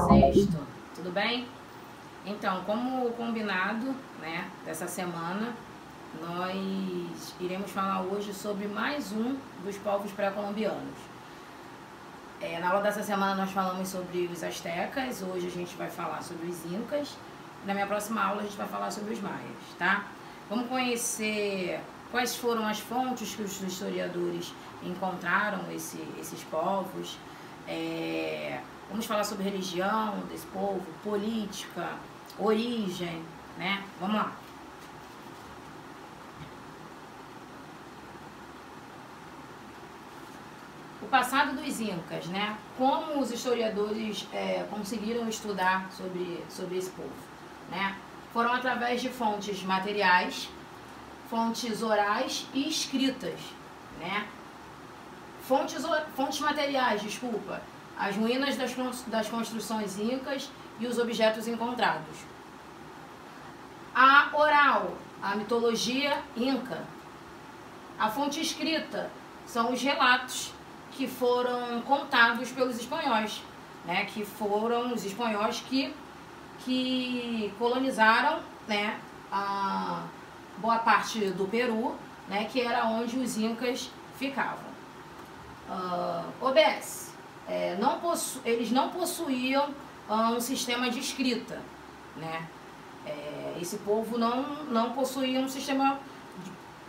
Sexto, tudo bem? Então, como combinado, né, dessa semana, nós iremos falar hoje sobre mais um dos povos pré-colombianos. Na aula dessa semana nós falamos sobre os astecas, hoje a gente vai falar sobre os incas, na minha próxima aula a gente vai falar sobre os maias, tá? Vamos conhecer quais foram as fontes que os historiadores encontraram esses povos. Vamos falar sobre religião desse povo, política, origem, né? Vamos lá. O passado dos incas, né? Como os historiadores conseguiram estudar sobre esse povo, né? Foram através de fontes materiais, fontes orais e escritas, né? Fontes materiais, desculpa, as ruínas das construções incas e os objetos encontrados. A oral, a mitologia inca. A fonte escrita são os relatos que foram contados pelos espanhóis, né? Que foram os espanhóis que colonizaram, né, a boa parte do Peru, né, que era onde os incas ficavam. OBS, eles não possuíam um sistema de escrita, né? Esse povo não possuía um sistema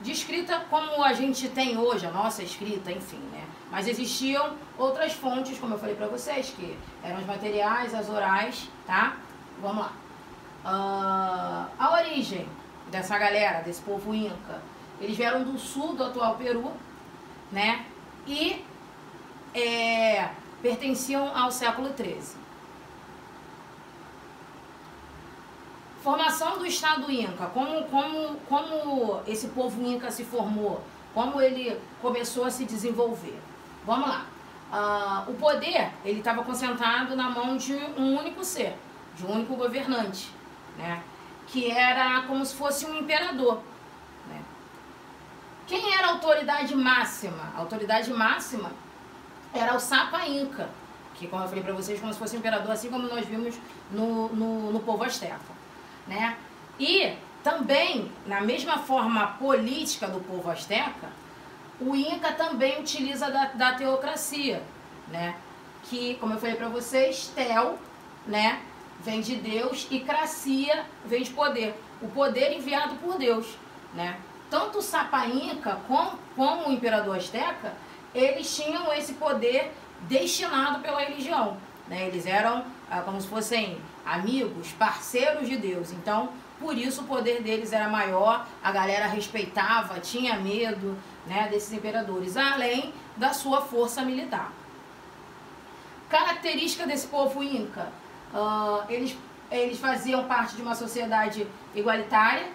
de escrita como a gente tem hoje, a nossa escrita, enfim, né? Mas existiam outras fontes, como eu falei pra vocês, que eram os materiais, as orais, tá? Vamos lá. A origem dessa galera, desse povo inca, eles vieram do sul do atual Peru, né? E pertenciam ao século XIII. Formação do Estado Inca, como esse povo Inca se formou, como ele começou a se desenvolver. Vamos lá. O poder, ele estava concentrado na mão de um único ser, de um único governante, né? Que era como se fosse um imperador, né? Quem era a autoridade máxima? A autoridade máxima era o Sapa Inca, que, como eu falei para vocês, como se fosse um imperador, assim como nós vimos no povo asteca, né? E também, na mesma forma política do povo asteca, o Inca também utiliza da teocracia, né? Que, como eu falei para vocês, tel, né, vem de Deus e cracia vem de poder. O poder enviado por Deus, né? Tanto o Sapa Inca como o imperador asteca, eles tinham esse poder destinado pela religião, né? Eles eram como se fossem amigos, parceiros de Deus. Então, por isso o poder deles era maior, a galera respeitava, tinha medo, né, desses imperadores, além da sua força militar. Característica desse povo Inca, eles faziam parte de uma sociedade igualitária.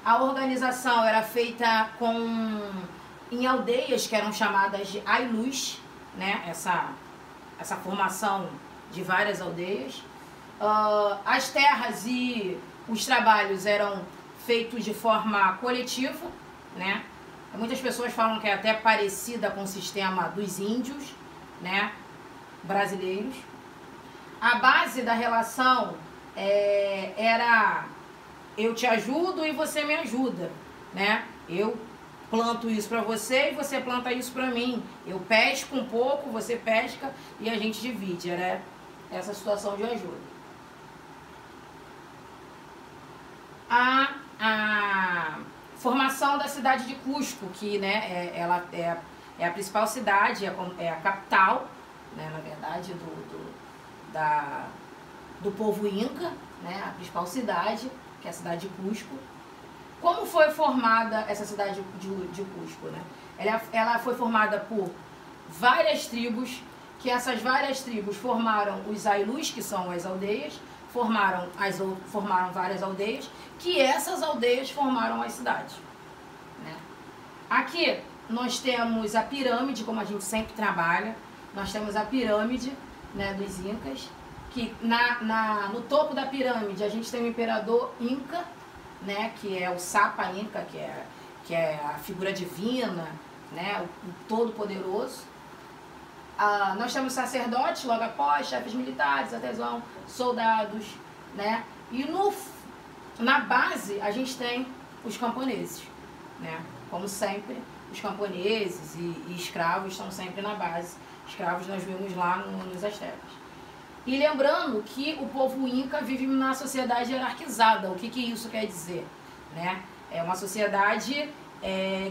A organização era feita em aldeias que eram chamadas de Ailus, né? Essa formação de várias aldeias. As terras e os trabalhos eram feitos de forma coletiva, né? Muitas pessoas falam que é até parecida com o sistema dos índios, né, brasileiros. A base da relação era eu te ajudo e você me ajuda, né? Eu planto isso para você e você planta isso para mim. Eu pesco um pouco, você pesca e a gente divide. Era essa situação de ajuda. A formação da cidade de Cusco, que, né, ela é a principal cidade, é a capital, né, na verdade, do povo Inca, né, a principal cidade, que é a cidade de Cusco. Como foi formada essa cidade de Cusco, né? Ela foi formada por várias tribos, que essas várias tribos formaram os Ailus, que são as aldeias, formaram várias aldeias, que essas aldeias formaram as cidades, né? Aqui nós temos a pirâmide, como a gente sempre trabalha, nós temos a pirâmide, né, dos Incas, que no topo da pirâmide a gente tem o imperador Inca, né, que é o Sapa Inca, que é a figura divina, né, o Todo-Poderoso. Nós temos sacerdotes logo após, chefes militares, artesãos, soldados, né? E na base a gente tem os camponeses, né? Como sempre, os camponeses e escravos estão sempre na base. Escravos nós vimos lá nos astecas. E lembrando que o povo inca vive na sociedade hierarquizada. O que isso quer dizer? Né? É uma sociedade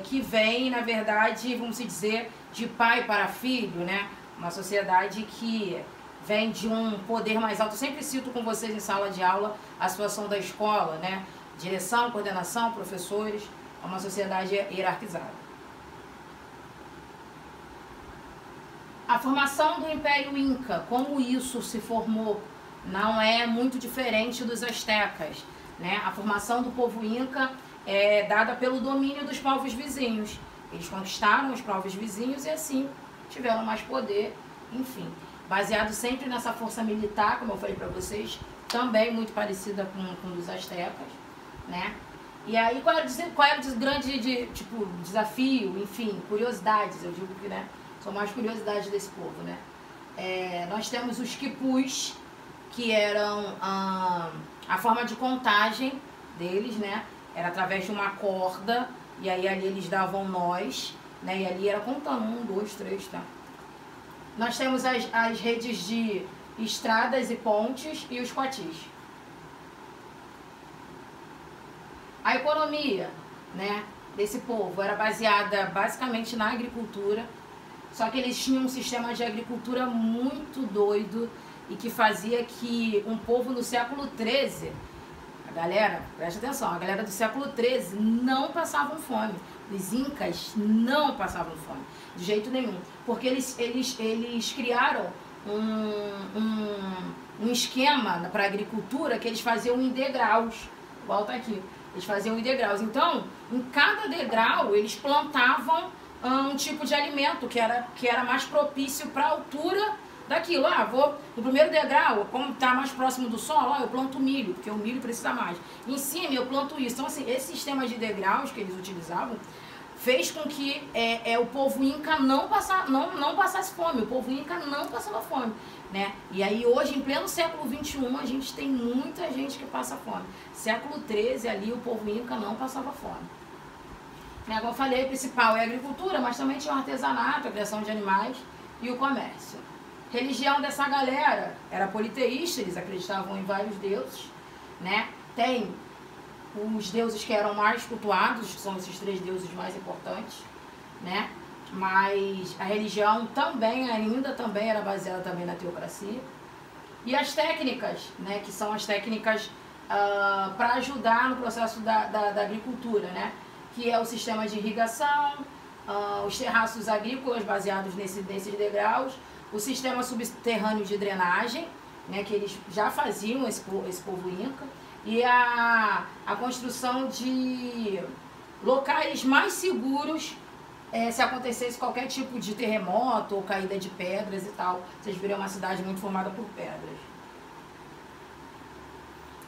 que vem, na verdade, vamos dizer, de pai para filho, né? Uma sociedade que vem de um poder mais alto. Eu sempre cito com vocês em sala de aula a situação da escola, né? Direção, coordenação, professores. É uma sociedade hierarquizada. A formação do Império Inca, como isso se formou, não é muito diferente dos astecas, né? A formação do povo Inca é dada pelo domínio dos povos vizinhos. Eles conquistaram os povos vizinhos e assim tiveram mais poder, enfim. Baseado sempre nessa força militar, como eu falei para vocês, também muito parecida com os astecas, né? E aí, qual era o grande desafio, enfim, curiosidades, eu digo que, né? São mais curiosidades desse povo, né? Nós temos os quipus, que eram a forma de contagem deles, né? Era através de uma corda, e aí ali eles davam nós, né? E ali era contando, 1, 2, 3, tá? Nós temos as redes de estradas e pontes e os coatis. A economia, né, desse povo era baseada basicamente na agricultura. Só que eles tinham um sistema de agricultura muito doido e que fazia que um povo no século XIII, a galera, presta atenção, a galera do século XIII não passavam fome. Os incas não passavam fome, de jeito nenhum. Porque eles criaram um esquema para a agricultura que eles faziam em degraus. Volta aqui. Eles faziam em degraus. Então, em cada degrau, eles plantavam um tipo de alimento que era mais propício para a altura daquilo. No primeiro degrau, como está mais próximo do solo, eu planto milho, porque o milho precisa mais. Em cima eu planto isso. Então, assim, esse sistema de degraus que eles utilizavam fez com que o povo inca não passasse fome. O povo inca não passava fome, né? E aí hoje, em pleno século XXI, a gente tem muita gente que passa fome. Século XIII, ali, o povo inca não passava fome. Como eu falei, o principal é a agricultura, mas também tinha o artesanato, a criação de animais e o comércio. Religião dessa galera era politeísta, eles acreditavam em vários deuses, né? Tem os deuses que eram mais cultuados, que são esses 3 deuses mais importantes, né? Mas a religião também era baseada também na teocracia. E as técnicas, né? Que são as técnicas para ajudar no processo da agricultura, né? Que é o sistema de irrigação, os terraços agrícolas baseados nesses degraus, o sistema subterrâneo de drenagem, né, que eles já faziam, esse povo inca, e a construção de locais mais seguros se acontecesse qualquer tipo de terremoto ou caída de pedras e tal. Vocês viram uma cidade muito formada por pedras.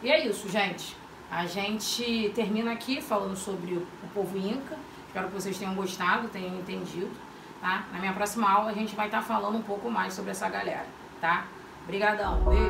E é isso, gente. A gente termina aqui falando sobre o povo inca. Espero que vocês tenham gostado, tenham entendido, tá? Na minha próxima aula a gente vai estar falando um pouco mais sobre essa galera, tá? Obrigadão, beijo!